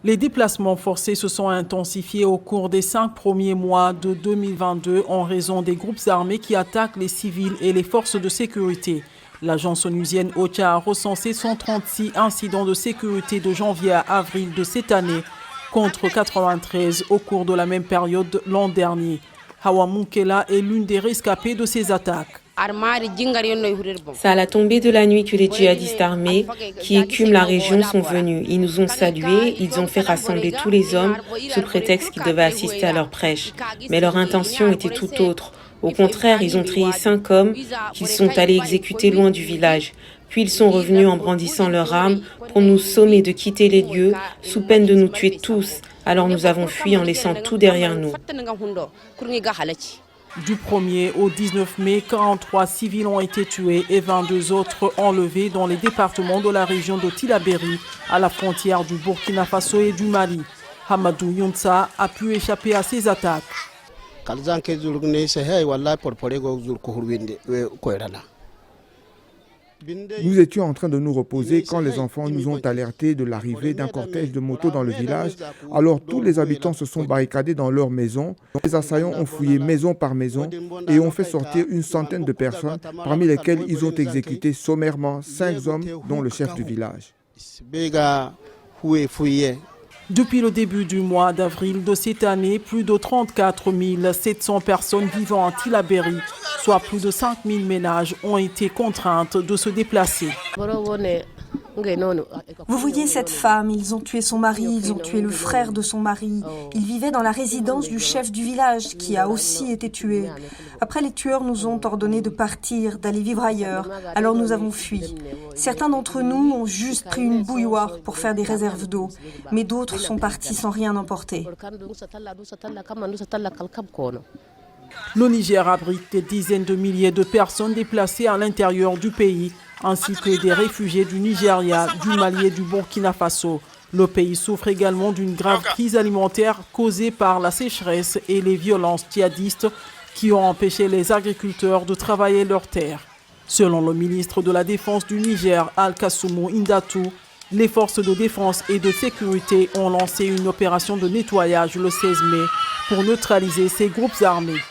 Les déplacements forcés se sont intensifiés au cours des 5 premiers mois de 2022 en raison des groupes armés qui attaquent les civils et les forces de sécurité. L'agence onusienne OCHA a recensé 136 incidents de sécurité de janvier à avril de cette année, contre 93 au cours de la même période l'an dernier. Hawa Munkela est l'une des rescapées de ces attaques. C'est à la tombée de la nuit que les djihadistes armés qui écument la région sont venus. Ils nous ont salués, ils ont fait rassembler tous les hommes sous prétexte qu'ils devaient assister à leur prêche. Mais leur intention était tout autre. Au contraire, ils ont trié 5 hommes qu'ils sont allés exécuter loin du village. Puis ils sont revenus en brandissant leurs armes pour nous sommer de quitter les lieux sous peine de nous tuer tous. Alors nous avons fui en laissant tout derrière nous. Du 1er au 19 mai, 43 civils ont été tués et 22 autres enlevés dans les départements de la région de Tillabéri, à la frontière du Burkina Faso et du Mali. Hamadou Younsa a pu échapper à ces attaques. Nous étions en train de nous reposer quand les enfants nous ont alertés de l'arrivée d'un cortège de motos dans le village. Alors tous les habitants se sont barricadés dans leurs maisons. Les assaillants ont fouillé maison par maison et ont fait sortir une centaine de personnes, parmi lesquelles ils ont exécuté sommairement 5 hommes, dont le chef du village. Depuis le début du mois d'avril de cette année, plus de 34 700 personnes vivant à Tillabéri, soit plus de 5 000 ménages, ont été contraintes de se déplacer. Vous voyez cette femme, ils ont tué son mari, ils ont tué le frère de son mari. Ils vivaient dans la résidence du chef du village qui a aussi été tué. Après, les tueurs nous ont ordonné de partir, d'aller vivre ailleurs. Alors nous avons fui. Certains d'entre nous ont juste pris une bouilloire pour faire des réserves d'eau, mais d'autres sont partis sans rien emporter. Le Niger abrite des dizaines de milliers de personnes déplacées à l'intérieur du pays, ainsi que des réfugiés du Nigeria, du Mali et du Burkina Faso. Le pays souffre également d'une grave crise alimentaire causée par la sécheresse et les violences djihadistes qui ont empêché les agriculteurs de travailler leurs terres. Selon le ministre de la Défense du Niger, Al-Kassoumou Indatou, les forces de défense et de sécurité ont lancé une opération de nettoyage le 16 mai pour neutraliser ces groupes armés.